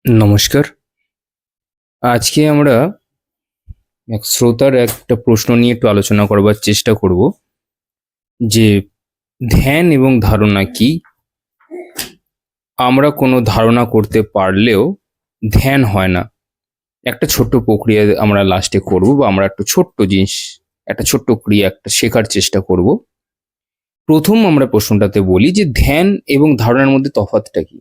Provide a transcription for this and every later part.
নমস্কার। আজকে আমরা এক শ্রোতার একটা প্রশ্ন নিয়ে একটু আলোচনা করবার চেষ্টা করব যে ধ্যান এবং ধারণা কি? আমরা কোনো ধারণা করতে পারলেও ধ্যান হয় না। একটা ছোট্ট প্রক্রিয়া আমরা লাস্টে করব, বা আমরা একটা ছোট্ট জিনিস, একটা ছোট্ট ক্রিয়া একটা শেখার চেষ্টা করব। প্রথম আমরা প্রশ্নটাতে বলি যে ধ্যান এবং ধারণার মধ্যে তফাৎটা কি?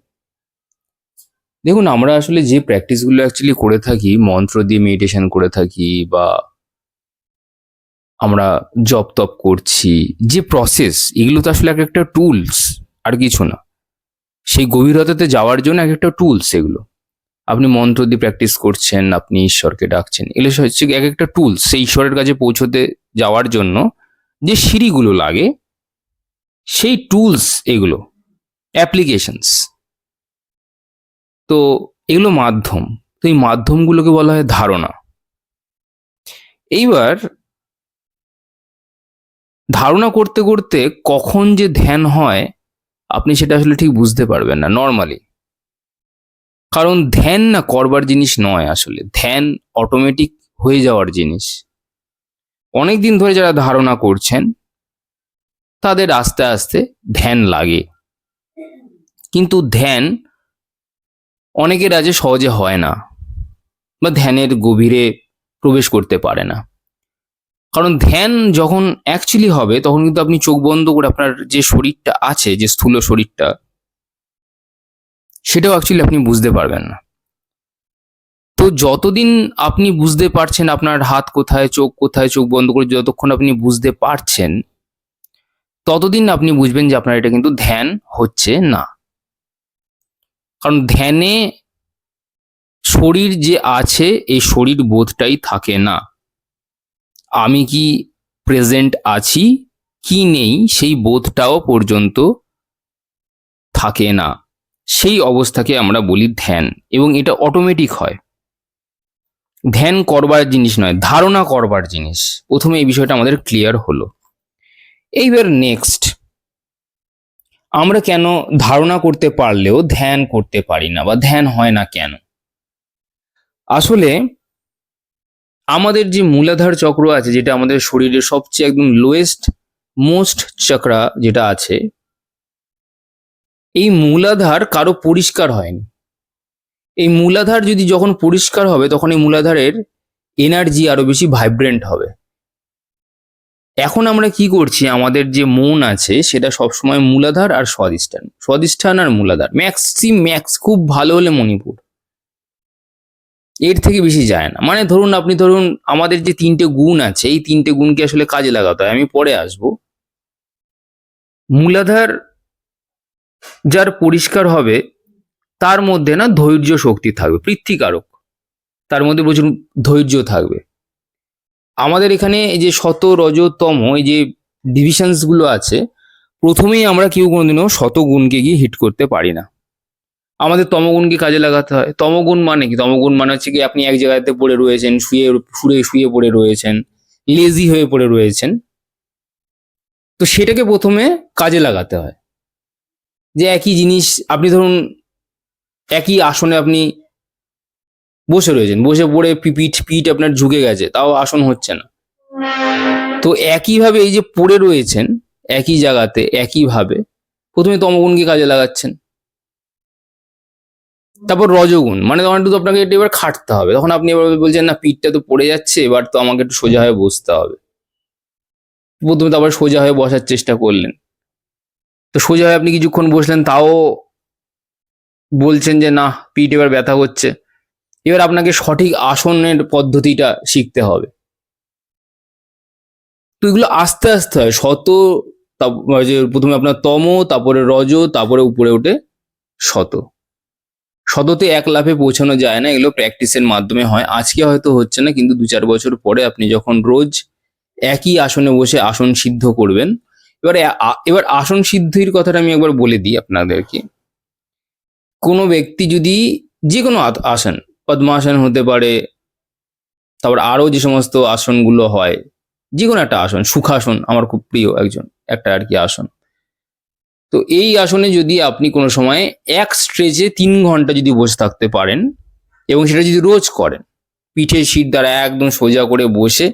দেখুন, আমরা আসলে যে প্র্যাকটিসগুলো অ্যাকচুয়ালি করে থাকি, মন্ত্র দিয়ে মেডিটেশন করে থাকি, বা আমরা জপ তপ করছি, যে প্রসেস, এগুলো তো আসলে এক একটা টুলস, আর কিছু না। সেই গভীরতাতে যাওয়ার জন্য এক একটা টুলস এগুলো। আপনি মন্ত্র দিয়ে প্র্যাকটিস করছেন, আপনি ঈশ্বরকে ডাকছেন, এগুলো হচ্ছে এক একটা টুলস সেই ঈশ্বরের কাছে পৌঁছতে যাওয়ার জন্য। যে সিঁড়িগুলো লাগে, সেই টুলস এগুলো, অ্যাপ্লিকেশনস। তো এগুলো মাধ্যম। তো এই মাধ্যমগুলোকে বলা হয় ধারণা। এইবার ধারণা করতে করতে কখন যে ধ্যান হয়, আপনি সেটা আসলে ঠিক বুঝতে পারবেন না নর্মালি। কারণ ধ্যান না করবার জিনিস নয়, আসলে ধ্যান অটোমেটিক হয়ে যাওয়ার জিনিস। অনেকদিন ধরে যারা ধারণা করছেন, তাদের আস্তে আস্তে ধ্যান লাগে। কিন্তু ধ্যান অনেকের আজ সহজে হয় না, বা ধ্যানের গভীরে প্রবেশ করতে পারে না। কারণ ধ্যান যখন অ্যাকচুয়ালি হবে, তখন কিন্তু আপনি চোখ বন্ধ করে আপনার যে শরীরটা আছে, যে স্থূল শরীরটা, সেটাও অ্যাকচুয়ালি আপনি বুঝতে পারবেন না। তো যতদিন আপনি বুঝতে পারছেন আপনার হাত কোথায়, চোখ কোথায়, চোখ বন্ধ করে যতক্ষণ আপনি বুঝতে পারছেন, ততদিন আপনি বুঝবেন যে আপনার এটা কিন্তু ধ্যান হচ্ছে না। কারণ ধ্যানে শরীর যে আছে, এই শরীর বোধটাই থাকে না। আমি কি প্রেজেন্ট আছি কি নেই, সেই বোধটাও পর্যন্ত থাকে না। সেই অবস্থাকে আমরা বলি ধ্যান, এবং এটা অটোমেটিক হয়। ধ্যান করবার জিনিস নয়, ধারণা করবার জিনিস। প্রথমে এই বিষয়টা আমাদের ক্লিয়ার হলো। এইবার নেক্সট, আমরা কেন ধারণা করতে পারলেও ধ্যান করতে পারি না, বা ধ্যান হয় না কেন? আসলে আমাদের যে মূলাধার চক্র আছে, যেটা আমাদের শরীরের সবচেয়ে একদম লোয়েস্ট মোস্ট চক্রা যেটা আছে, এই মূলাধার কারো পরিষ্কার হয়নি। এই মূলাধার যদি যখন পরিষ্কার হবে, তখন এই মূলাধারের এনার্জি আরো বেশি ভাইব্রেন্ট হবে। এখন আমরা কি করছি, আমাদের যে মন আছে সেটা সবসময় মূলাধার আর স্বাধিষ্ঠান, স্বাধিষ্ঠান আর মূলাধার, ম্যাক্স খুব ভালো হলে মণিপুর, এর থেকে বেশি যায় না। মানে ধরুন আমাদের যে তিনটে গুণ আছে, এই তিনটে গুণকে আসলে কাজে লাগাতে হয়। আমি পরে আসবো। মূলাধার যার পরিষ্কার হবে, তার মধ্যে না ধৈর্য শক্তি থাকবে, পৃথ্বীকারক, তার মধ্যে প্রচুর ধৈর্য থাকবে। আমাদের এখানে এই যে শত রজ তম, এই যে ডিভিশনস গুলো আছে, প্রথমেই আমরা কেউ কোনোদিনও শত গুণকে গিয়ে হিট করতে পারি না। আমাদের তমগুণকে কাজে লাগাতে হয়। তমগুণ মানে কি? তমগুণ মানে হচ্ছে কি, আপনি এক জায়গাতে পড়ে রয়েছেন, শুয়ে পড়ে রয়েছেন, লেজি হয়ে পড়ে রয়েছেন। তো সেটাকে প্রথমে কাজে লাগাতে হয়। যে একই জিনিস, আপনি ধরুন একই আসনে আপনি বসে রয়েছেন, বসে পড়ে পিঠ পিঠ আপনার ঝুঁকে গেছে, তাও আসন হচ্ছে না। তো একইভাবে এই যে পড়ে রয়েছেন একই জায়গাতে, একইভাবে প্রথমে তমগুণকে কাজে লাগাচ্ছেন। তারপর রজগুণ মানে তখন একটু আপনাকে একটু এবার খাটতে হবে। তখন আপনি এবার বলছেন, না পিঠটা তো পড়ে যাচ্ছে, এবার তো আমাকে একটু সোজা হয়ে বসতে হবে। প্রথমে তো আবার সোজা হয়ে বসার চেষ্টা করলেন। তো সোজা হয়ে আপনি কিছুক্ষণ বসলেন, তাও বলছেন যে না, পিঠ এবার ব্যথা হচ্ছে। এবার আপনাকে সঠিক আসনের পদ্ধতিটা শিখতে হবে। তো এগুলো আস্তে আস্তে হয়। যে প্রথমে আপনার তম, তারপরে রজ, তারপরে উপরে ওঠে শত। শততে এক লাফে পৌঁছানো যায় না, এগুলো প্র্যাকটিসের মাধ্যমে হয়। আজকে হয়তো হচ্ছে না, কিন্তু 2-4 বছর পরে আপনি যখন রোজ একই আসনে বসে আসন সিদ্ধ করবেন। এবার আসন সিদ্ধির কথাটা আমি একবার বলে দিই আপনাদেরকে। কোনো ব্যক্তি যদি যে কোনো আসন, পদ্মাসন হতে পারে, তারপর আরো যে সমস্ত আসনগুলো হয়, যে কোনো একটা আসন, সুখাসন আমার খুব প্রিয় একটা আর কি আসন। তো এই আসনে যদি আপনি কোনো সময় এক স্ট্রেচে 3 ঘন্টা যদি বসে থাকতে পারেন এবং সেটা যদি রোজ করেন, পিঠের শির দ্বারা একদম সোজা করে বসে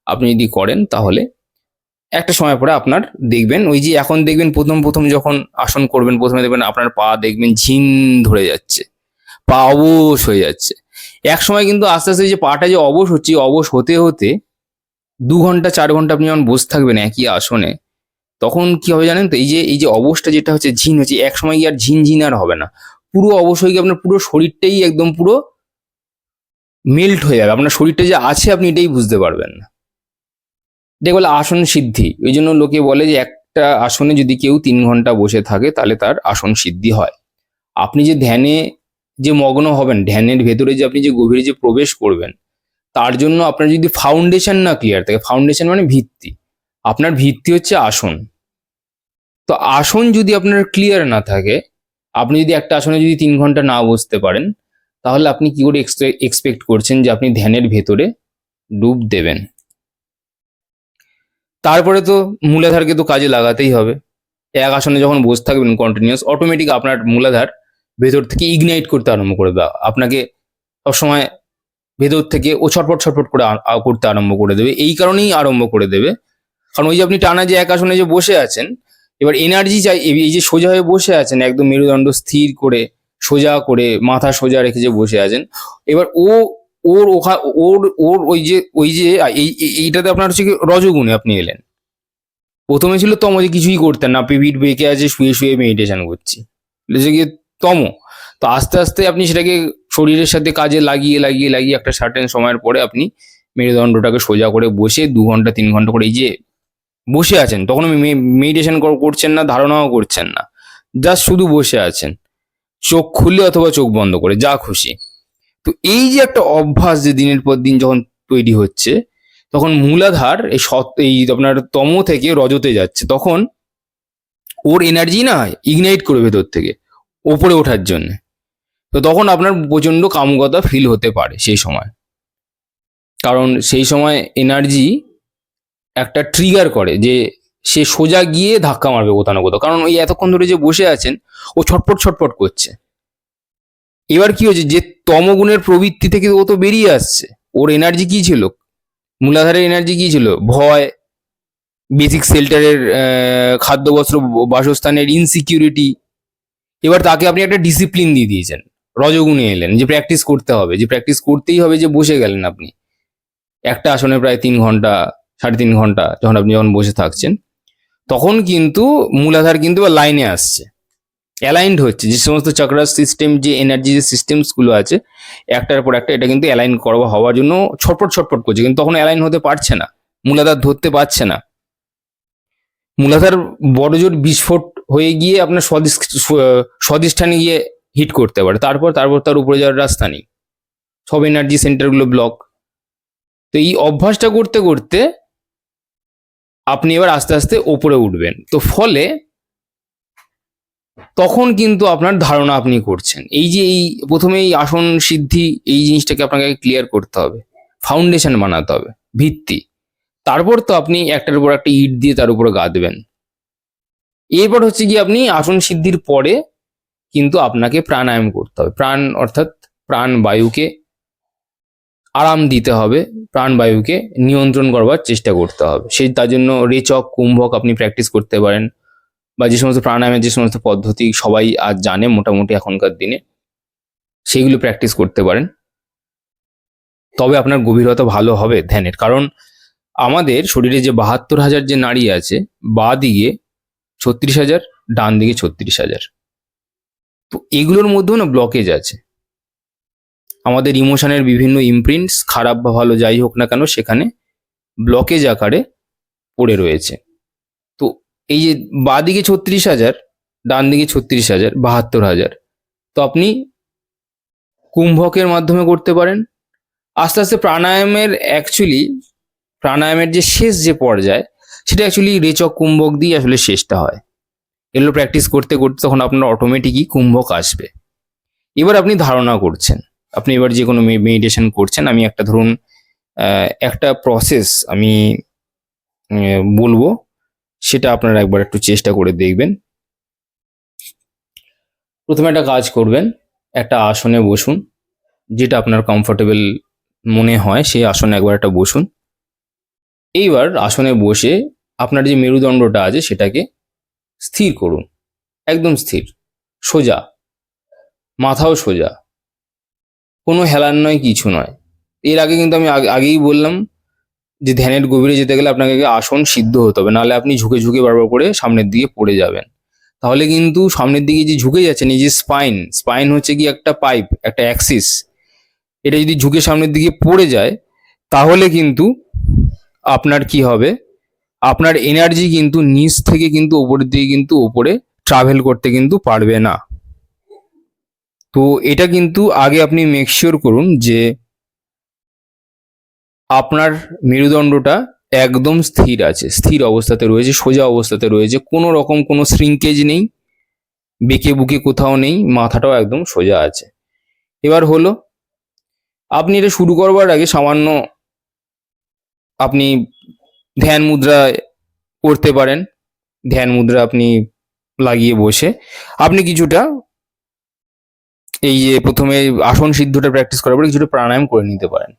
আপনি যদি করেন, তাহলে একটা সময় পরে আপনার দেখবেন, ওই যে এখন দেখবেন প্রথম প্রথম যখন আসন করবেন, প্রথমে দেখবেন আপনার পা দেখবেন ঝিম ধরে যাচ্ছে, পা অবশ হয়ে যাচ্ছে। এক সময় কিন্তু আস্তে আস্তে যে পাটা যে অবশ হচ্ছে, অবশ হতে হতে 2 ঘন্টা 4 ঘন্টা আপনি যখন বসে থাকবেন একই আসনে, তখন কি হবে জানেন তো, এই যে অবশটা যেটা হচ্ছে ঝিন হচ্ছে, এক সময় গিয়ে আর ঝিনঝিন আর হবে না, পুরো অবশ হয়ে গিয়ে আপনার পুরো শরীরটাই একদম পুরো মেল্ট হয়ে যাবে, আপনার শরীরটা যে আছে আপনি এটাই বুঝতে পারবেন না। এটাকে বলে আসন সিদ্ধি। ওই জন্য লোকে বলে যে একটা আসনে যদি কেউ 3 ঘন্টা বসে থাকে তাহলে তার আসন সিদ্ধি হয়। আপনি যে ধ্যানে যে মগ্ন হবেন, ধ্যানের ভেতরে যে আপনি যে গভীরে যে প্রবেশ করবেন, তার জন্য আপনার যদি ফাউন্ডেশন না ক্লিয়ার থাকে, ফাউন্ডেশন মানে ভিত্তি, আপনার ভিত্তি হচ্ছে আসন। তো আসন যদি আপনার ক্লিয়ার না থাকে, আপনি যদি একটা আসনে যদি 3 ঘন্টা না বসতে পারেন, তাহলে আপনি কি করে এক্সপেক্ট করছেন যে আপনি ধ্যানের ভেতরে ডুব দেবেন? তারপরে তো মূলাধারকে তো কাজে লাগাতেই হবে। এক আসনে যখন বসে থাকবেন কন্টিনিউয়াস, অটোমেটিক আপনার মূলাধার ভেতর থেকে ইগনাইট করতে আরম্ভ করে দেওয়া, আপনাকে সবসময় ভেতর থেকে ও ছটফট ছটফট করে করতে আরম্ভ করে দেবে। এই কারণেই আরম্ভ করে দেবে, কারণ ওই যে আপনি টানা যে এক আসনে যে বসে আছেন, এবার এনার্জি চাই, এই যে সোজা হয়ে বসে আছেন একদম মেরুদণ্ড স্থির করে, সোজা করে মাথা সোজা রেখে যে বসে আছেন, এবার ওর ওই যে এইটাতে আপনার হচ্ছে কি রজগুণে আপনি এলেন। প্রথমে ছিল তম, যে কিছুই করতেন না, আপনি পিঠ বেঁকে আছে শুয়ে শুয়ে মেডিটেশন করছি, হচ্ছে গিয়ে তম। তো আস্তে আস্তে আপনি সেটাকে শরীরের সাথে কাজে লাগিয়ে লাগিয়ে লাগিয়ে একটা সার্টেন সময়ের পরে আপনি মেরুদণ্ডটাকে সোজা করে বসে 2 ঘন্টা 3 ঘন্টা করে এই যে বসে আছেন, তখন মেডিটেশন করছেন না, ধারণাও করছেন না, জাস্ট শুধু বসে আছেন, চোখ খুললে অথবা চোখ বন্ধ করে, যা খুশি। তো এই যে একটা অভ্যাস যে দিনের পর দিন যখন তৈরি হচ্ছে, তখন মূলাধার এই আপনার তম থেকে রজতে যাচ্ছে, তখন ওর এনার্জি না ইগনাইট করে ভেতর থেকে ওপরে ওঠার জন্য। তো তখন আপনার প্রচন্ড কামুকতা ফিল হতে পারে সেই সময়, কারণ সেই সময় এনার্জি একটা ট্রিগার করে যে সে সোজা গিয়ে ধাক্কা মারবে কোথাও না কোথাও, কারণ ওই এতক্ষণ ধরে যে বসে আছেন ও ছটপট ছটপট করছে। এবার কি হচ্ছে, যে তমগুণের প্রবৃত্তি থেকে ও তো বেরিয়ে আসছে, ওর এনার্জি কি ছিল, মূলাধারের এনার্জি কি ছিল, ভয়, বেসিক শেল্টারের, খাদ্য বস্ত্র বাসস্থানের ইনসিকিউরিটি। এবার তাকে আপনি একটা ডিসিপ্লিন দিয়ে দিয়েছেন, রজগুণে এলেন, যে প্র্যাকটিস করতে হবে, যে প্র্যাকটিস করতেই হবে, যে বসে গেলেন আপনি একটা আসনে প্রায় 3 ঘন্টা 3.5 ঘন্টা, যখন বসে থাকছেন, তখন কিন্তু মূলাধার কিন্তু লাইনে আসছে, অ্যালাইন্ড হচ্ছে, যে সমস্ত চক্রাস সিস্টেম, যে এনার্জি যে সিস্টেমস গুলো আছে একটার পর একটা, এটা কিন্তু অ্যালাইন করা হওয়ার জন্য ছটপট ছটপট করছে, কিন্তু তখন অ্যালাইন হতে পারছে না, মূলাধার ধরতে পারছে না। মূলাধার বড়জোর বিস্ফোট হয়ে গিয়ে আপনার স্বধিষ্ঠানে গিয়ে হিট করতে পারে, তারপর তার উপরে যাওয়ার রাস্তা নেই, সব এনার্জি সেন্টারগুলো ব্লক। তো এই অভ্যাসটা করতে করতে আপনি এবার আস্তে আস্তে ওপরে উঠবেন, তো ফলে তখন কিন্তু আপনার ধারণা আপনি করছেন, এই যে এই প্রথমে এই আসন সিদ্ধি, এই জিনিসটাকে আপনাকে ক্লিয়ার করতে হবে, ফাউন্ডেশন বানাতে হবে, ভিত্তি। তারপর তো আপনি একটার উপর একটা ইট দিয়ে তার উপরে গাঁথবেন। এরপর হচ্ছে কি, আপনি আসন সিদ্ধির পরে কিন্তু আপনাকে প্রাণায়াম করতে হবে, প্রাণ অর্থাৎ প্রাণ বায়ুকে আরাম দিতে হবে, প্রাণবায়ুকে নিয়ন্ত্রণ করবার চেষ্টা করতে হবে। সেই তার জন্য রেচক, কুম্ভক আপনি প্র্যাকটিস করতে পারেন, বা যে সমস্ত প্রাণায়ামের যে সমস্ত পদ্ধতি সবাই আজ জানে মোটামুটি এখনকার দিনে, সেইগুলো প্র্যাকটিস করতে পারেন। তবে আপনার গভীরতা ভালো হবে ধ্যানের, কারণ আমাদের শরীরে যে 72,000 যে নাড়ি আছে, বাঁ দিকে 36,000, ডান দিকে 36,000, তো এগুলোর মধ্যেও না ব্লকেজ আছে। আমাদের ইমোশনের বিভিন্ন ইমপ্রিন্টস, খারাপ বা ভালো যাই হোক না কেন, সেখানে ব্লকেজ আকারে পড়ে রয়েছে। তো এই যে বাঁ দিকে 36,000, ডান দিকে 36,000, 72,000, তো আপনি কুম্ভকের মাধ্যমে করতে পারেন। আস্তে আস্তে প্রাণায়ামের যে শেষ যে পর্যায়, সেটা অ্যাকচুয়ালি রেচক কুম্ভক দিয়ে আসলে শেষটা হয়। এগুলো প্র্যাকটিস করতে করতে তখন আপনার অটোমেটিকই কুম্ভক আসবে। এবার আপনি ধারণা করছেন, আপনি এবার যে কোনো মেডিটেশন করছেন, আমি একটা ধরুন একটা প্রসেস আমি বলবো, সেটা আপনারা একবার একটু চেষ্টা করে দেখবেন। প্রথমে একটা কাজ করবেন, একটা আসনে বসুন, যেটা আপনার কমফোর্টেবল মনে হয় সেই আসনে একবার একটা বসুন। এইবার আসনে বসে আপনার যে মেরুদণ্ডটা আছে সেটাকে স্থির করুন, একদম স্থির, সোজা, মাথাও সোজা, কোনো হেলান নয়, কিছু নয়। এর আগে কিন্তু আমি আগেই বললাম যে ধ্যানের গভীরে যেতে গেলে আপনাকে আগে আসন সিদ্ধ হতে হবে, নাহলে আপনি ঝুঁকে ঝুঁকে বারবার করে সামনের দিকে পড়ে যাবেন। তাহলে কিন্তু সামনের দিকে যে ঝুঁকে যাচ্ছেন, এই যে স্পাইন, স্পাইন হচ্ছে কি একটা পাইপ, একটা অ্যাক্সিস, এটা যদি ঝুঁকে সামনের দিকে পড়ে যায় তাহলে কিন্তু আপনার কি হবে, আপনার এনার্জি কিন্তু নিচ থেকে কিন্তু ওপরের দিকে কিন্তু ওপরে ট্রাভেল করতে কিন্তু পারবে না। তো এটা কিন্তু আগে আপনি মেক শিওর করুন যে আপনার মেরুদণ্ডটা একদম স্থির আছে, স্থির অবস্থাতে রয়েছে, সোজা অবস্থাতে রয়েছে, কোনো রকম কোনো শ্রিঙ্কেজ নেই, বেঁকে বুকে কোথাও নেই, মাথাটাও একদম সোজা আছে। এবার হলো, আপনি এটা শুরু করবার আগে সামান্য আপনি ধ্যান মুদ্রা করতে পারেন। ধ্যান মুদ্রা আপনি লাগিয়ে বসে আপনি কিছুটা এই যে প্রথমে আসন সিদ্ধটা প্র্যাকটিস করার পরে কিছুটা প্রাণায়াম করে নিতে পারেন।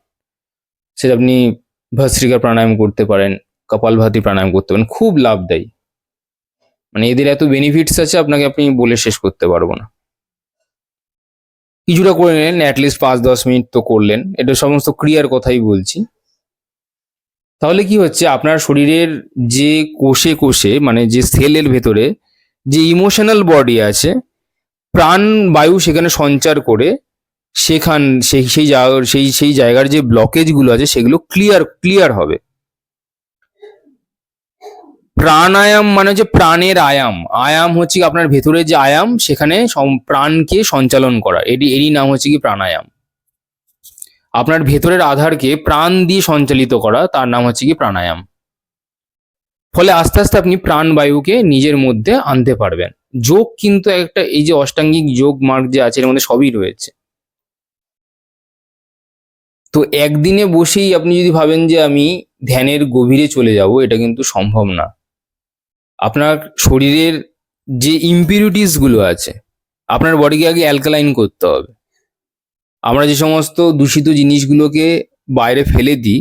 সেটা আপনি ভস্ত্রিকা প্রাণায়াম করতে পারেন, কপালভাতি প্রাণায়াম করতে পারেন, খুব লাভদায়ী। মানে এদের এত বেনিফিটস আছে আপনাকে আপনি বলে শেষ করতে পারবো না। কিছুটা করে নিলেন, অ্যাটলিস্ট 5-10 মিনিট তো করলেন, এটা সমস্ত ক্রিয়ার কথাই বলছি। তাহলে কি হচ্ছে, আপনার শরীরের যে কোষে কোষে মানে যে সেলের ভেতরে যে ইমোশনাল বডি আছে, প্রাণ বায়ু সেখানে সঞ্চার করে সেখান সেই সেই জায়গার সেই জায়গার যে ব্লকেজগুলো আছে সেগুলো ক্লিয়ার হবে। প্রাণায়াম মানে হচ্ছে প্রাণের আয়াম, আয়াম হচ্ছে কি আপনার ভেতরে যে আয়াম সেখানে প্রাণকে সঞ্চালন করা, এরই নাম হচ্ছে কি প্রাণায়াম। আপনার ভেতরের আধারকে প্রাণ দিয়ে সঞ্চালিত করা, তার নাম হচ্ছে কি প্রাণায়াম। ফলে আস্তে আস্তে আপনি প্রাণবায়ুকে নিজের মধ্যে আনতে পারবেন। যোগ কিন্তু একটা, এই যে অষ্টাঙ্গিক যোগ মার্গ যে আছে এর মধ্যে সবই রয়েছে। তো একদিনে বসেই আপনি যদি ভাবেন যে আমি ধ্যানের গভীরে চলে যাব, এটা কিন্তু সম্ভব না। আপনার শরীরের যে ইম্পিউরিটিস গুলো আছে, আপনার বডিকে আগে অ্যালকালাইন করতে হবে। আমরা যে সমস্ত দূষিত জিনিসগুলোকে বাইরে ফেলে দিই,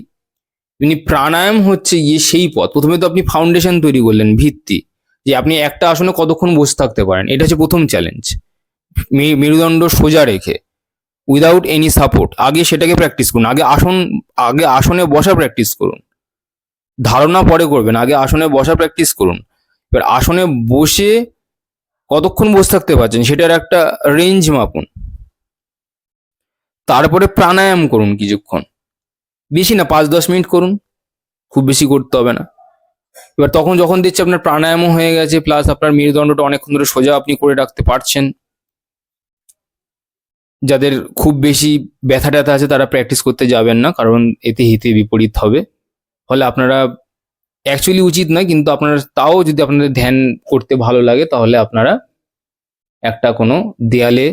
প্রাণায়াম হচ্ছে গিয়ে সেই পথ। প্রথমে তো আপনি ফাউন্ডেশন তৈরি করলেন, ভিত্তি, যে আপনি একটা আসনে কতক্ষণ বসে থাকতে পারেন, এটা হচ্ছে প্রথম চ্যালেঞ্জ। মেরুদণ্ড সোজা রেখে, উইদাউট এনি সাপোর্ট, আগে সেটাকে প্র্যাকটিস করুন। আগে আসনে বসা প্র্যাকটিস করুন, ধারণা পরে করবেন, আগে আসনে বসা প্র্যাকটিস করুন। এবার আসনে বসে কতক্ষণ বসে থাকতে পারছেন সেটার একটা রেঞ্জ মাপুন। তারপরে প্রাণায়াম করুন কিছুক্ষণ, বেশি না, 5-10 মিনিট করুন, খুব বেশি করতে হবে না। এবার তখন যখন দেখছি আপনার প্রাণায়ামও হয়ে গেছে, প্লাস আপনার মেরুদণ্ডটা অনেকক্ষণ ধরে সোজা আপনি করে রাখতে পারছেন, যাদের খুব বেশি ব্যথা ট্যাথা আছে তারা প্র্যাকটিস করতে যাবেন না, কারণ এতে হিতে বিপরীত হবে। ফলে আপনারা অ্যাকচুয়ালি উচিত নয়, কিন্তু আপনারা তাও যদি আপনাদের ধ্যান করতে ভালো লাগে তাহলে আপনারা একটা কোনো দেয়ালে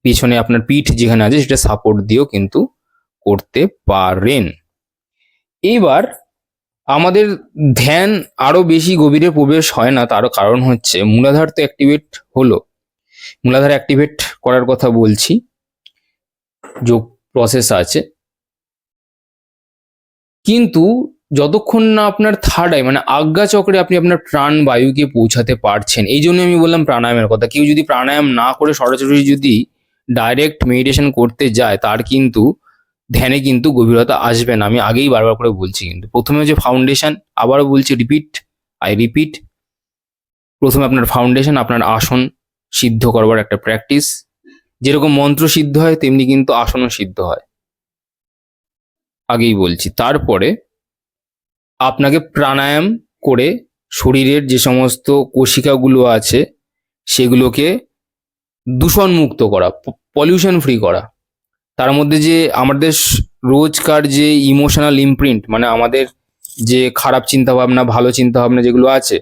পিছনে আপনার পিঠ যেখানে আছে সেটা সাপোর্ট দিয়েও কিন্তু করতে পারেন। এইবার আমাদের ধ্যান আরো বেশি গভীরে প্রবেশ হয় না, তারও কারণ হচ্ছে মূলাধার তো অ্যাক্টিভেট হলো। মূলাধার অ্যাক্টিভেট করার কথা বলছি, যোগ প্রসেস আছে, কিন্তু যতক্ষণ না আপনার থার্ড আই মানে আজ্ঞা চক্রে আপনি আপনার প্রাণ বায়ুকে পৌঁছাতে পারছেন, এই জন্য আমি বললাম প্রাণায়ামের কথা। কেউ যদি প্রাণায়াম না করে সরাসরি যদি ডাইরেক্ট মেডিটেশন করতে যায়, তার কিন্তু ধ্যানে কিন্তু গভীরতা আসবে না। আমি আগেই বারবার করে বলছি, কিন্তু প্রথমে হচ্ছে ফাউন্ডেশন, আবারও বলছি, রিপিট, প্রথমে আপনার ফাউন্ডেশন, আপনার আসন সিদ্ধ করবার একটা প্র্যাকটিস। যেরকম মন্ত্র সিদ্ধ হয় তেমনি কিন্তু আসনও সিদ্ধ হয়, আগেই বলছি। তারপরে আপনাকে প্রাণায়াম করে শরীরের যে সমস্ত কোশিকাগুলো আছে সেগুলোকে দূষণ মুক্ত করা, পলিউশন ফ্রি করা। তার মধ্যে যে আমাদের রোজকার যে ইমোশনাল ইমপ্রিন্ট, মানে আমাদের যে খারাপ চিন্তা ভাবনা ভালো চিন্তা ভাবনা যেগুলো আছে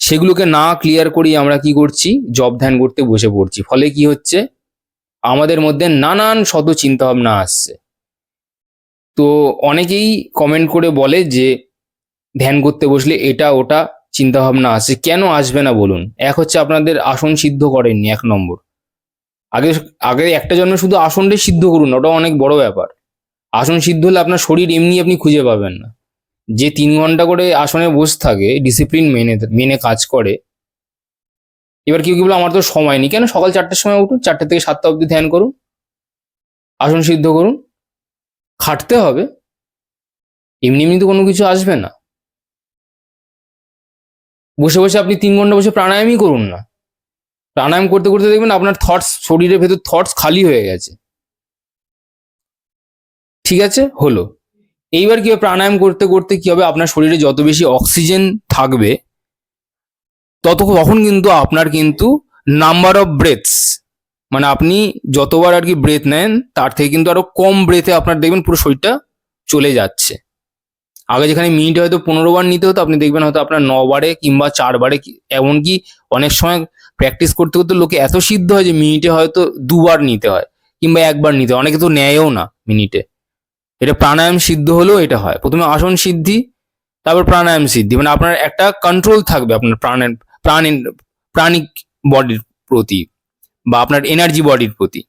সেগুলোকে না ক্লিয়ার করেই আমরা কি করছি, জব ধ্যান করতে বসে পড়ছি। ফলে কি হচ্ছে, আমাদের মধ্যে নানান শত চিন্তা ভাবনা আসছে। তো অনেকেই কমেন্ট করে বলে যে ধ্যান করতে বসলে এটা ওটা চিন্তা ভাবনা আসে, কেন আসবে না বলুন? এক হচ্ছে আপনাদের আসন সিদ্ধ করেননি, 1 নম্বর। আগে আগে একটা জন্মে শুধু আসনটাই সিদ্ধ করুন, ওটা অনেক বড় ব্যাপার। আসন সিদ্ধ হলে আপনার শরীর এমনি আপনি খুঁজে পাবেন না। যে 3 ঘন্টা করে আসনে বসে থাকে, ডিসিপ্লিন মেনে মেনে কাজ করে। এবার কেউ কি বলে আমার তো সময় নেই, কেন সকাল 4টার সময় উঠুন, 4টে থেকে 7টা অবধি ধ্যান করুন, আসন সিদ্ধ করুন। খাটতে হবে, এমনি এমনি তো কোনো কিছু আসবে না। বসে বসে আপনি 3 ঘন্টা বসে প্রাণায়ামই করুন না। প্রাণায়াম করতে করতে দেখবেন আপনার থটস, শরীরের ভেতর থটস খালি হয়ে গেছে। ঠিক আছে, হলো। এইবার কি হবে, প্রাণায়াম করতে করতে কি হবে, আপনার শরীরে যত বেশি অক্সিজেন থাকবে তখন কিন্তু আপনার কিন্তু নাম্বার অফ ব্রেথস, মানে আপনি যতবার আর কি ব্রেথ নেন তার থেকে কিন্তু আরো কম ব্রেথে আপনার দেখবেন পুরো শরীরটা চলে যাচ্ছে। আগে যেখানে মিনিটে হয়তো 15 বার নিতে হতো, আপনি দেখবেন হয়তো আপনার 9 বারে কিংবা 4 বারে, এমনকি অনেক সময় প্র্যাকটিস করতে করতে লোকে এত সিদ্ধ হয় যে মিনিটে হয়তো 2 বার নিতে হয় কিংবা 1 বার নিতে হয়, অনেকে তো নেয়ও না মিনিটে। এটা প্রাণায়াম সিদ্ধ হলেও এটা হয়, প্রথমে আসন সিদ্ধি, তারপর প্রাণায়াম সিদ্ধি, মানে আপনার একটা কন্ট্রোল থাকবে আপনার প্রাণিক বডির প্রতি বা আপনার এনার্জি বডির প্রতি।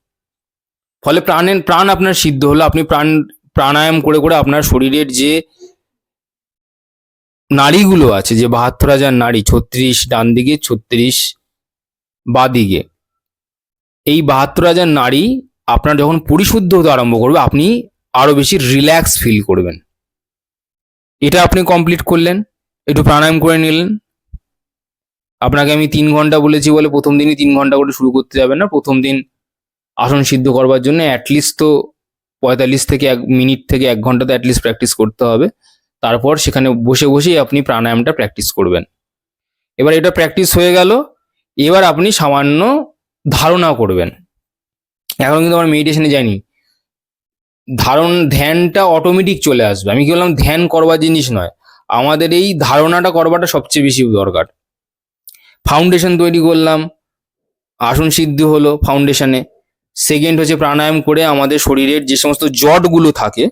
ফলে প্রাণ আপনার সিদ্ধ হলো। আপনি প্রাণায়াম করে করে আপনার শরীরের যে নাড়িগুলো আছে, যে 72,000 নাড়ি, 36 ডান দিকে, 36 বাঁ দিকে, এই 72,000 নাড়ি আপনার যখন পরিশুদ্ধ হতে আরম্ভ করবে, আপনি আরো বেশি রিল্যাক্স ফিল করবেন। এটা আপনি কমপ্লিট করলেন, একটু প্রাণায়াম করে নিলেন। আপনাকে আমি 3 ঘন্টা বলেছি বলে প্রথম দিনই 3 ঘন্টা করে শুরু করতে যাবেন না। প্রথম দিন আসন সিদ্ধ করবার জন্য অ্যাটলিস্ট তো 45 থেকে 1 মিনিট থেকে 1 ঘন্টা তো অ্যাটলিস্ট প্র্যাকটিস করতে হবে। তারপর সেখানে বসে বসেই আপনি প্রাণায়ামটা প্র্যাকটিস করবেন। এবার এটা প্র্যাকটিস হয়ে গেল, এবার আপনি সামান্য ধারণা করবেন। এখন কিন্তু আমার মেডিটেশনে যাইনি, ধ্যানটা অটোমেটিক চলে আসবে। আমি কি বললাম, ধ্যান করবার জিনিস নয়, আমাদের এই ধারণাটা করবাটা সবচেয়ে বেশি দরকার। ফাউন্ডেশন তৈরি করলাম, আসন সিদ্ধি হলো ফাউন্ডেশনে। সেকেন্ড হচ্ছে প্রাণায়াম করে আমাদের শরীরের যে সমস্ত জটগুলো থাকে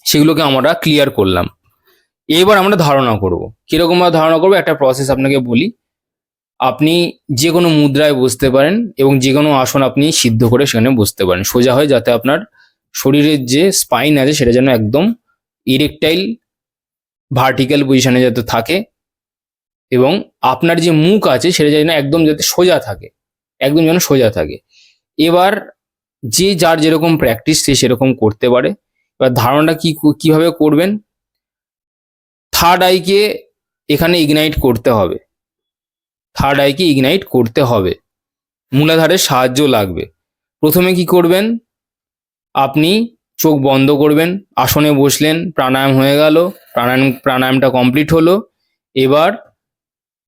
সেগুলোকে আমরা ক্লিয়ার করলাম। এবার আমরা ধারণা করব। কিরকম ভাবে ধারণা করবো, একটা প্রসেস আপনাকে বলি। আপনি যে কোনো মুদ্রায় বসতে পারেন এবং যে কোনো আসন আপনি সিদ্ধ করে সেখানে বসতে পারেন সোজা হয়ে, যাতে আপনার শরীরের যে স্পাইন আছে সেটা যেন একদম ইরেকটাইল ভার্টিক্যাল পজিশনে যাতে থাকে, এবং আপনার যে মুখ আছে সেটা যেন একদম যাতে সোজা থাকে, একদম যেন সোজা থাকে। এবার যে যার যেরকম প্র্যাকটিস সে সেরকম করতে পারে। এবার ধারণাটা কিভাবে করবেন, থার্ড আইকে এখানে ইগনাইট করতে হবে, থার্ড আইকে ইগনাইট করতে হবে, মূলাধারের সাহায্য লাগবে। প্রথমে কি করবেন, আপনি চোখ বন্ধ করবেন, আসনে বসলেন, প্রাণায়াম হয়ে গেল, প্রাণায়ামটা কমপ্লিট হলো। এবার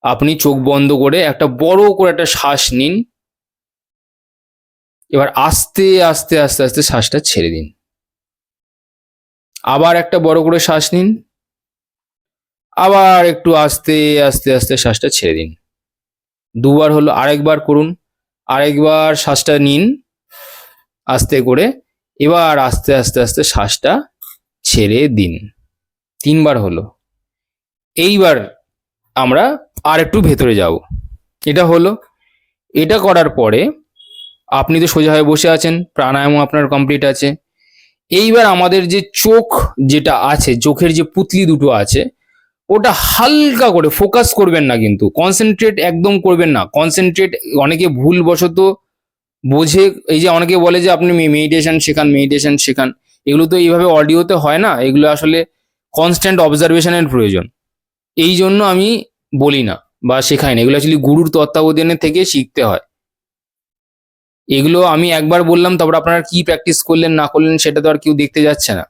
আপনি চোখ বন্ধ করে একটা বড় করে একটা শ্বাস নিন। এবার আস্তে আস্তে আস্তে আস্তে শ্বাসটা ছেড়ে দিন। আবার একটা বড় করে শ্বাস নিন, আবার একটু আস্তে আস্তে আস্তে শ্বাসটা ছেড়ে দিন। 2 বার হলো, আরেকবার করুন, আরেকবার শ্বাসটা নিন আস্তে করে, এবার আস্তে আস্তে আস্তে শ্বাসটা ছেড়ে দিন। 3 বার হলো। এইবার আমরা আর একটু ভেতরে যাব। এটা হলো। এটা করার পরে আপনি তো সোজা হয়ে বসে আছেন, প্রাণায়ামও আপনার কমপ্লিট আছে। এইবার আমাদের যে চোখ যেটা আছে, চোখের যে পুতলি দুটো আছে, ওটা হালকা করে ফোকাস করবেন না, কিন্তু কনসেন্ট্রেট একদম করবেন না। কনসেন্ট্রেট অনেকে ভুলবশত বোঝে, এই যে অনেকে বলে যে আপনি মেডিটেশন শেখান, এগুলো তো এইভাবে অডিওতে হয় না, এগুলো আসলে কনস্ট্যান্ট অবজারভেশনের প্রয়োজন। এই জন্য আমি বলি না বা শেখাই না, এগুলো অ্যাকচুয়ালি গুরুর তত্ত্বাবধানে থেকে শিখতে হয়। এগুলো আমি একবার বললাম, তারপর আপনারা কি প্র্যাকটিস করলেন না করলেন সেটা তো আর কেউ দেখতে যাচ্ছে না,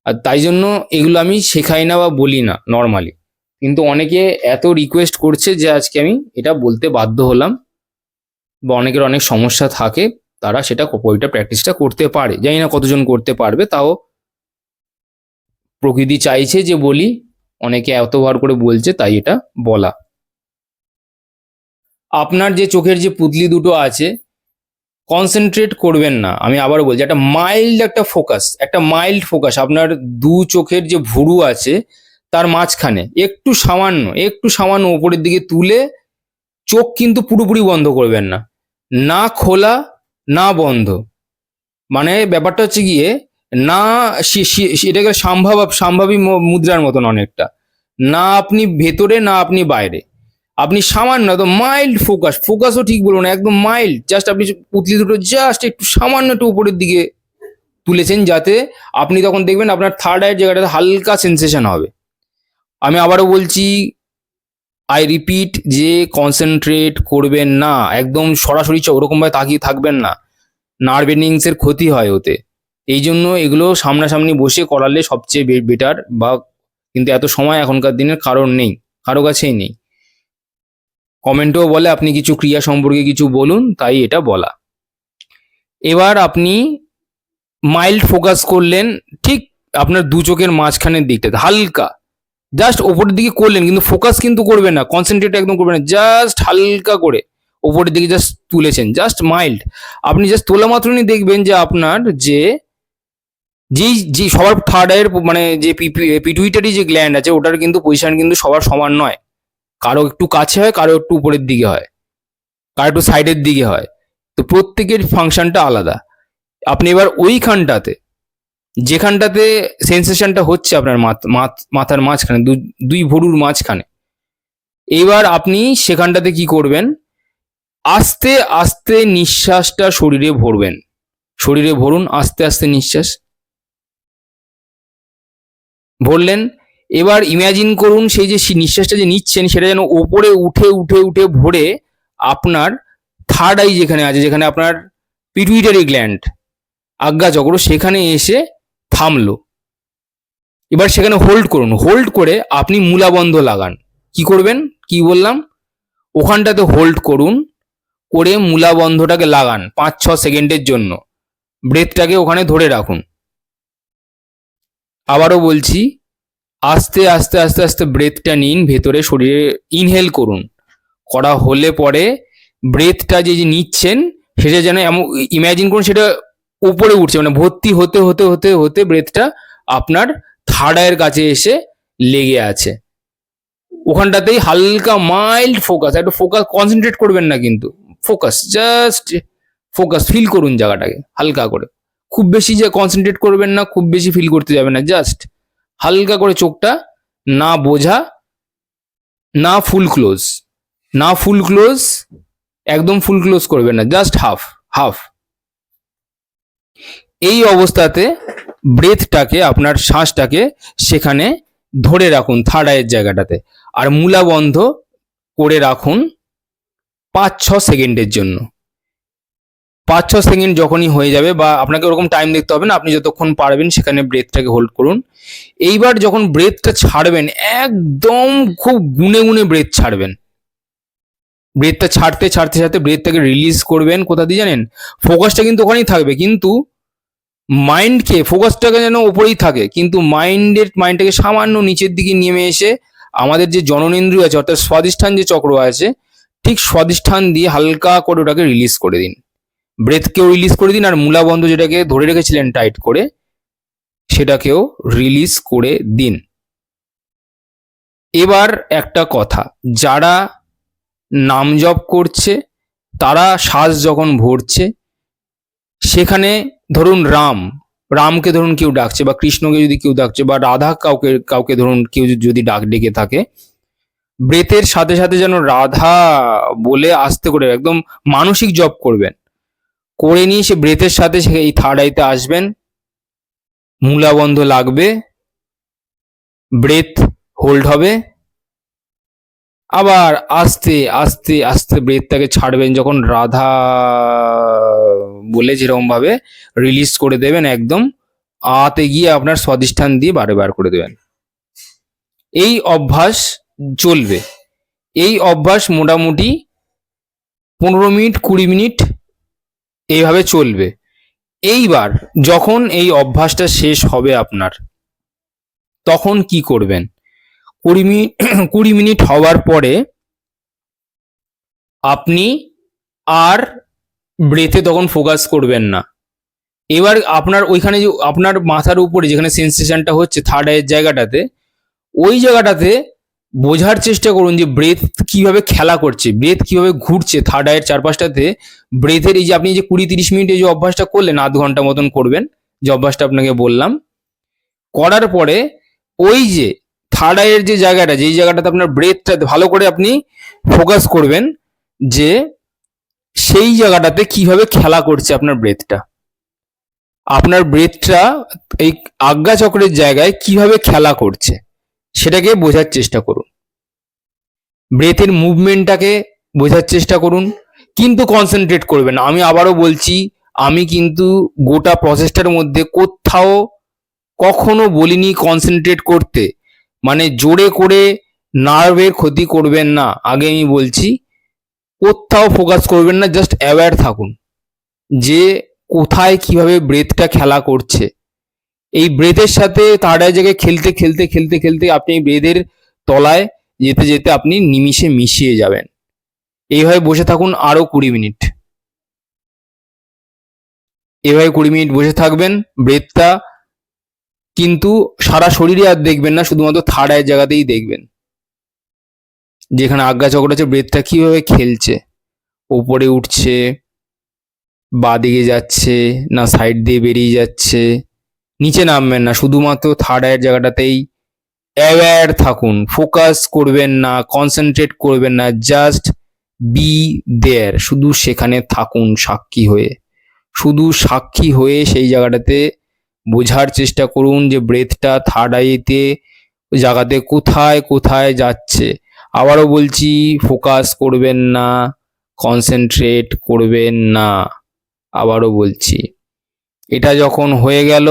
আর তাই জন্য এগুলো আমি শেখাই না বা বলি না নর্মালি। কিন্তু অনেকে এত রিকোয়েস্ট করছে যে আজকে আমি এটা বলতে বাধ্য হলাম, বা অনেকের অনেক সমস্যা থাকে, তারা সেটা ওইটা প্র্যাকটিসটা করতে পারে, জানি না কতজন করতে পারবে, তাও প্রকৃতি চাইছে যে বলি, অনেকে এতবার করে বলছে তাই এটা বলা। আপনার যে চোখের যে পুতলি দুটো আছে, কনসেন্ট্রেট করবেন না, আমি আবার বলছি, একটা মাইল্ড ফোকাস আপনার চোখের যে ভুরু আছে তার মাঝখানে একটু সামান্য উপরের দিকে তুলে, চোখ কিন্তু পুরোপুরি বন্ধ করবেন না, না খোলা না বন্ধ। মানে ব্যাপারটা হচ্ছে গিয়ে না, এটাকে সম্ভাবী মুদ্রার মতন অনেকটা। না আপনি ভেতরে না আপনি বাইরে, আপনি সামান্য একদম মাইল্ড ফোকাস, ফোকাসও ঠিক বলবো না, একদম মাইল্ড, জাস্ট আপনি পুতলি দুটো জাস্ট একটু সামান্য একটু উপরের দিকে তুলেছেন, যাতে আপনি তখন দেখবেন আপনার থার্ড আইয়ের জায়গাটাতে হালকা সেন্সেশন হবে। আমি আবারও বলছি, আই রিপিট, যে কনসেন্ট্রেট করবেন না, একদম সরাসরি ওরকমভাবে তাকিয়ে থাকবেন না, নার্ভ এন্ডিংসের ক্ষতি হয় ওতে। এই জন্য এগুলো সামনাসামনি বসে করালে সবচেয়ে বেটার। বা কিন্তু এত সময় এখনকার দিনের কারণ নেই, কারো কাছেই নেই। কমেন্টেও বলে আপনি কিছু ক্রিয়া সম্পর্কে কিছু বলুন, তাই এটা বলা। এবার আপনি মাইল্ড ফোকাস করলেন, ঠিক আপনার দু চোখের মাঝখানের দিকটাতে হালকা জাস্ট ওপরের দিকে করলেন, কিন্তু ফোকাস কিন্তু করবেন না, কনসেন্ট্রেট একদম করবেন না, জাস্ট হালকা করে ওপরের দিকে জাস্ট তুলেছেন, জাস্ট মাইল্ড। আপনি জাস্ট তোলা মাত্রই দেখবেন যে আপনার যে যেই যে সবার থার্ড আইয়ের মানে যে পিটুইটারি যে গ্ল্যান্ড আছে, ওটার কিন্তু পজিশন কিন্তু সবার সমান নয়। কারো একটু কাছে হয়, কারো একটু উপরের দিকে হয়, কারো একটু সাইডের দিকে হয়। তো প্রত্যেকের ফাংশনটা আলাদা। আপনি এবার ওইখানটাতে, যেখানটাতে সেন্সেশনটা হচ্ছে আপনার মাথার মাঝখানে, দুই ভরুর মাঝখানে, এবার আপনি সেখানটাতে কি করবেন, আস্তে আস্তে নিঃশ্বাসটা শরীরে ভরবেন। শরীরে ভরুন, আস্তে আস্তে নিঃশ্বাস ভরলেন। এবার ইমাজিন করুন সেই যে নিঃশ্বাসটা যে নিচ্ছেন, সেটা যেন ওপরে উঠে উঠে উঠে ভরে আপনার থার্ড আই যেখানে আছে, যেখানে আপনার পিটুইটারি গ্ল্যান্ড, আজ্ঞাচক্র, সেখানে এসে থামলো। এবার সেখানে হোল্ড করুন, হোল্ড করে আপনি মূলাবন্ধ লাগান। কি করবেন, কি বললাম, ওখানটাতে হোল্ড করুন, করে মূলাবন্ধটাকে লাগান 5-6 সেকেন্ডের জন্য। ব্রেথটাকে ওখানে ধরে রাখুন। আবারও বলছি, আস্তে আস্তে আস্তে আস্তে ব্রেথটা নিন, ভেতরে শরীরে ইনহেল করুন। করা হলে পরে ব্রেথটা যে নিচ্ছেন, সেটা যেন এমন ইমাজিন করুন সেটা উপরে উঠছে, মানে ভর্তি হতে হতে হতে হতে ব্রেথটা আপনার থার্ড আইয়ের কাছে এসে লেগে আছে। ওখানটাতেই হালকা মাইল্ড ফোকাস, একটু ফোকাস, কনসেন্ট্রেট করবেন না কিন্তু, ফোকাস, জাস্ট ফোকাস, ফিল করুন জায়গাটাকে হালকা করে। খুব বেশি যে কনসেন্ট্রেট করবেন না, খুব বেশি ফিল করতে যাবেন না, জাস্ট হালকা করে চোখটা, না বোঝা, না ফুল ক্লোজ, না ফুল ক্লোজ, একদম ফুল ক্লোজ করবেন না, জাস্ট হাফ হাফ। এই অবস্থাতে ব্রেথটাকে, আপনার শ্বাসটাকে সেখানে ধরে রাখুন থার্ড আইয়ের জায়গাটাতে, আর মূলা বন্ধ করে রাখুন 5-6 সেকেন্ডের জন্য। 5-6 সেকেন্ড যখনই হয়ে যাবে, বা আপনাকে ওরকম টাইম দেখতে হবে না, আপনি যতক্ষণ পারবেন সেখানে ব্রেথটাকে হোল্ড করুন। এইবার যখন ব্রেথটা ছাড়বেন, একদম খুব গুনে গুনে ব্রেথ ছাড়বেন। ব্রেথটা ছাড়তে ছাড়তে ছাড়তে ব্রেথটাকে রিলিজ করবেন। কোথা দিয়ে জানেন, ফোকাসটা কিন্তু ওখানেই থাকবে, কিন্তু মাইন্ডকে, ফোকাসটাকে যেন ওপরেই থাকে, কিন্তু মাইন্ডটাকে সামান্য নিচের দিকে নেমে এসে আমাদের যে জননেন্দ্রিয় আছে, অর্থাৎ স্বাধিষ্ঠান যে চক্র আছে, ঠিক স্বাধিষ্ঠান দিয়ে হালকা করে ওটাকে রিলিজ করে দিন। ব্রেথকেও রিলিজ করে দিন, আর মূলাবন্ধ যেটাকে ধরে রেখেছিলেন টাইট করে, সেটাকেও রিলিজ করে দিন। এবার একটা কথা, যারা নাম জপ করছে, তারা শ্বাস যখন ভরছে, সেখানে ধরুন রামকে ধরুন কেউ ডাকছে, বা কৃষ্ণকে যদি কেউ ডাকছে, বা রাধা কাউকে কাউকে ধরুন কেউ যদি ডেকে থাকে, ব্রেথের সাথে সাথে যেন রাধা বলে আস্তে করে একদম মানসিক জপ করবেন। করে নিয়ে সে ব্রেথের সাথে এই থার্ড আইতে আসবেন, মূলাবন্ধ লাগবে, ব্রেথ হোল্ড হবে, আবার আস্তে আস্তে আস্তে ব্রেথটাকে ছাড়বেন, যখন রাধা বলে যেরকম ভাবে রিলিজ করে দেবেন, একদম আতে গিয়ে আপনার স্বাধিষ্ঠান দিয়ে বার করে দেবেন। এই অভ্যাস চলবে, এই অভ্যাস মোটামুটি 15 মিনিট 20 মিনিট এইভাবে চলবে। এইবার যখন এই অভ্যাসটা শেষ হবে আপনার, তখন কি করবেন, 20 মিনিট হওয়ার পরে আপনি আর ব্রেথে তখন ফোকাস করবেন না। এবার আপনার ওইখানে যে আপনার মাথার উপরে যেখানে সেন্সেশনটা হচ্ছে থার্ড আইয়ের জায়গাটাতে, ওই জায়গাটাতে বোঝার চেষ্টা করুন যে ব্রেথ কিভাবে খেলা করছে, ব্রেথ কিভাবে ঘুরছে থার্ড আইয়ের চারপাশটাতে। ব্রেথের এই যে আপনি যে 20-30 মিনিট এই যে অভ্যাসটা করলেন, আধ ঘন্টা মতন করবেন, যে অভ্যাসটা আপনাকে বললাম, করার পরে ওই যে থার্ড আইয়ের যে জায়গাটা, যেই জায়গাটাতে আপনার ব্রেথটা ভালো করে আপনি ফোকাস করবেন, যে সেই জায়গাটাতে কিভাবে খেলা করছে আপনার ব্রেথটা, আপনার ব্রেথটা এই আজ্ঞা চক্রের জায়গায় কিভাবে খেলা করছে সেটাকে বোঝার চেষ্টা করুন। ব্রেথের মুভমেন্টটাকে বোঝার চেষ্টা করুন, কিন্তু কনসেন্ট্রেট করবেন না। আমি আবারও বলছি, আমি কিন্তু গোটা প্রসেসটার মধ্যে কোথাও কখনো বলিনি কনসেন্ট্রেট করতে, মানে জোরে করে নার্ভের ক্ষতি করবেন না। আগে আমি বলছি, কোথাও ফোকাস করবেন না, জাস্ট অ্যাওয়্যার থাকুন যে কোথায় কিভাবে ব্রেথটা খেলা করছে। এই ব্রেথের সাথে থার্ড আই জায়গায় খেলতে খেলতে খেলতে খেলতে আপনি এই ব্রেথের তলায় যেতে যেতে আপনি নিমিষে মিশিয়ে যাবেন। এইভাবে বসে থাকুন আরো 20 মিনিট। এভাবে 20 মিনিট বসে থাকবেন। ব্রেথটা কিন্তু সারা শরীরে আর দেখবেন না, শুধুমাত্র থার্ড আইয়ের জায়গাতেই দেখবেন, যেখানে আজ্ঞা চক্র আছে ব্রেথটা কিভাবে খেলছে, উপরে উঠছে, বাঁদিকে যাচ্ছে না সাইড দিয়ে বেরিয়ে যাচ্ছে। নিচে নামবেন না, শুধুমাত্র থার্ড আইয়ের জায়গাটাতেই অ্যাওয়্যার থাকুন, ফোকাস করবেন না, কনসেন্ট্রেট করবেন না, জাস্ট বি দেয়ার, শুধু সেখানে থাকুন সাক্ষী হয়ে, শুধু সাক্ষী হয়ে সেই জায়গাটাতে বোঝার চেষ্টা করুন যে ব্রেথটা থার্ড আইতে জায়গাতে কোথায় কোথায় যাচ্ছে। আবারও বলছি, ফোকাস করবেন না, কনসেন্ট্রেট করবেন না। আবারও বলছি, এটা যখন হয়ে গেল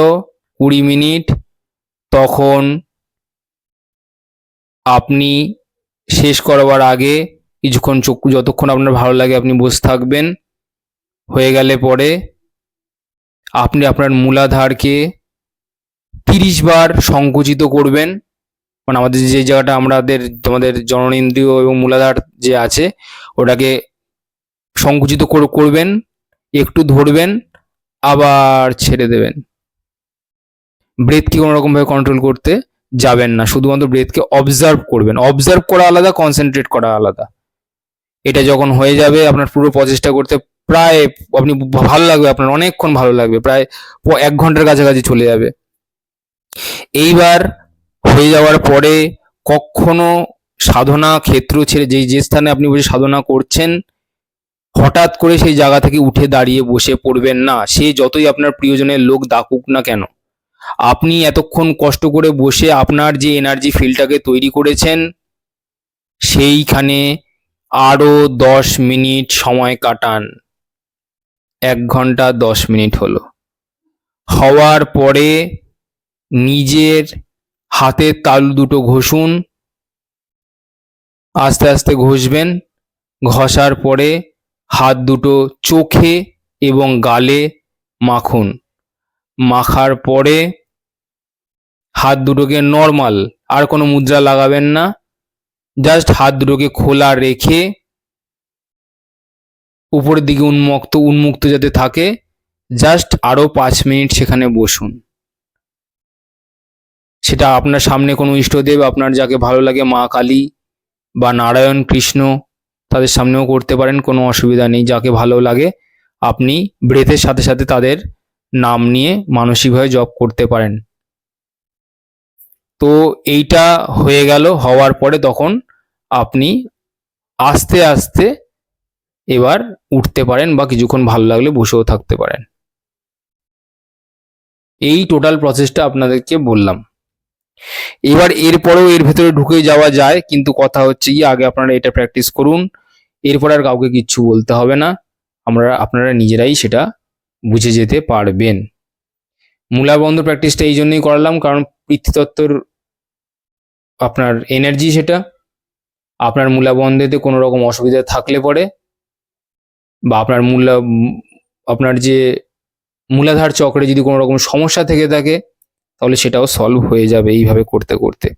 20 মিনিট, তখন আপনি শেষ করবার আগে কিছুক্ষণ চোখ, যতক্ষণ আপনার ভালো লাগে আপনি বসে থাকবেন। হয়ে গেলে পরে আপনি আপনার মূলাধারকে 30 বার সংকুচিত করবেন, মানে আমাদের যে জায়গাটা আমাদের জননেন্দ্রিয় এবং মূলাধার যে আছে ওটাকে সংকুচিত করবেন, একটু ধরবেন, আবার ছেড়ে দেবেন। ব্রেথকে কোনো রকমভাবে কন্ট্রোল করতে যাবেন না, শুধুমাত্র ব্রেথকে অবজার্ভ করবেন। অবজার্ভ করা আলাদা, কনসেন্ট্রেট করা আলাদা। এটা যখন হয়ে যাবে, আপনার পুরো প্রচেষ্টা করতে প্রায় আপনি ভালো লাগবে, আপনার অনেকক্ষণ ভালো লাগবে, প্রায় 1 ঘন্টার কাছাকাছি চলে যাবে। এইবার হয়ে যাওয়ার পরে কখনো সাধনা ক্ষেত্র ছেড়ে, যে স্থানে আপনি বসে সাধনা করছেন, হঠাৎ করে সেই জায়গা থেকে উঠে দাঁড়িয়ে বসে পড়বেন না। সে যতই আপনার প্রিয়জনের লোক ডাকুক না কেন, আপনি এতক্ষণ কষ্ট করে বসে আপনার যে এনার্জি ফিল্ডটাকে তৈরি করেছেন, সেইখানে আরো 10 মিনিট সময় কাটান। 1 ঘন্টা 10 মিনিট হলো। হওয়ার পরে নিজের হাতের তালু দুটো ঘষুন, আস্তে আস্তে ঘষবেন। ঘষার পরে হাত দুটো চোখে এবং গালে মাখুন। মাখার পরে হাত দুটোকে নর্মাল, আর কোনো মুদ্রা লাগাবেন না, জাস্ট হাত দুটোকে খোলা রেখে উপরের দিকে উন্মুক্ত যাতে থাকে, জাস্ট আরো 5 মিনিট সেখানে বসুন। সেটা আপনার সামনে কোনো ইষ্টদেব, আপনার যাকে ভালো লাগে, মা কালী বা নারায়ণ, কৃষ্ণ, তাদের সামনেও করতে পারেন, কোনো অসুবিধা নেই। যাকে ভালো লাগে আপনি ব্রেথের সাথে সাথে তাদের নাম নিয়ে মানসিকভাবে জপ করতে পারেন। তো এইটা হয়ে গেল। হওয়ার পরে তখন আপনি আস্তে আস্তে এবার উঠতে পারেন, বা কিছুক্ষণ ভালো লাগলে বসেও থাকতে পারেন। এই টোটাল প্রসেসটা আপনাদেরকে বললাম। এবার এরপরেও এর ভেতরে ঢুকে যাওয়া যায়, কিন্তু কথা হচ্ছে কি, আগে আপনারা এটা প্র্যাকটিস করুন, এরপর আর কাউকে কিচ্ছু বলতে হবে না, আপনারা নিজেরাই সেটা বুঝে যেতে পারবেন। মূলাবন্ধ প্র্যাকটিসটা এই জন্যই করালাম, কারণ পিতৃতত্ত্বর আপনার এনার্জি, সেটা আপনার মূলাবন্ধেতে কোনো রকম অসুবিধা থাকলে পরে, বা আপনার যে মূলাধার চক্রে যদি কোনো রকম সমস্যা থেকে থাকে, তাহলে সেটাও সলভ হয়ে যাবে এইভাবে করতে করতে।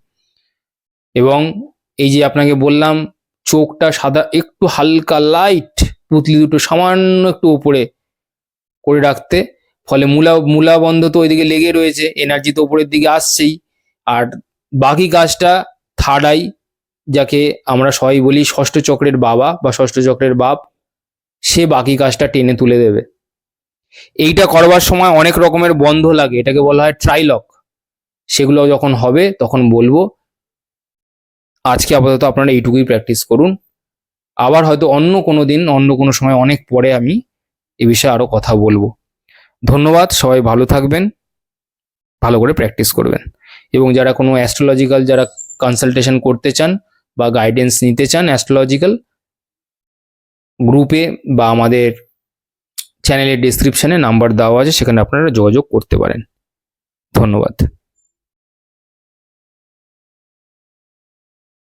এবং এই যে আপনাকে বললাম, চোখটা সাদা, একটু হালকা লাইট পুতলি দুটো সামান্য একটু উপরে করে রাখতে, ফলে মূলাবন্ধ তো ওইদিকে লেগে রয়েছে, এনার্জি তো উপরের দিকে আসছেই, আর বাকি কাজটা থার্ড আই যাকে আমরা সবাই বলি ষষ্ঠ চক্রের বাবা বা ষষ্ঠ চক্রের বাপ, সে বাকি কাজটা টেনে তুলে দেবে। এইটা করবার সময় অনেক রকমের বন্ধ লাগে, এটাকে বলা হয় ট্রাইলক। সেগুলো যখন হবে তখন বলবো। আজকে আপাতত আপনারা এইটুকুই প্র্যাকটিস করুন। আবার হয়তো অন্য কোনো দিন, অন্য কোনো সময়, অনেক পরে আমি এ বিষয়ে আরো কথা বলবো। ধন্যবাদ, সবাই ভালো থাকবেন, ভালো করে প্র্যাকটিস করবেন। এবং যারা কোনো অ্যাস্ট্রোলজিক্যাল যারা কনসালটেশন করতে চান বা গাইডেন্স নিতে চান অ্যাস্ট্রোলজিক্যাল, গ্রুপে বা আমাদের চ্যানেলের ডেসক্রিপশনে নাম্বার দেওয়া আছে, সেখানে আপনারা যোগাযোগ করতে পারেন। ধন্যবাদ।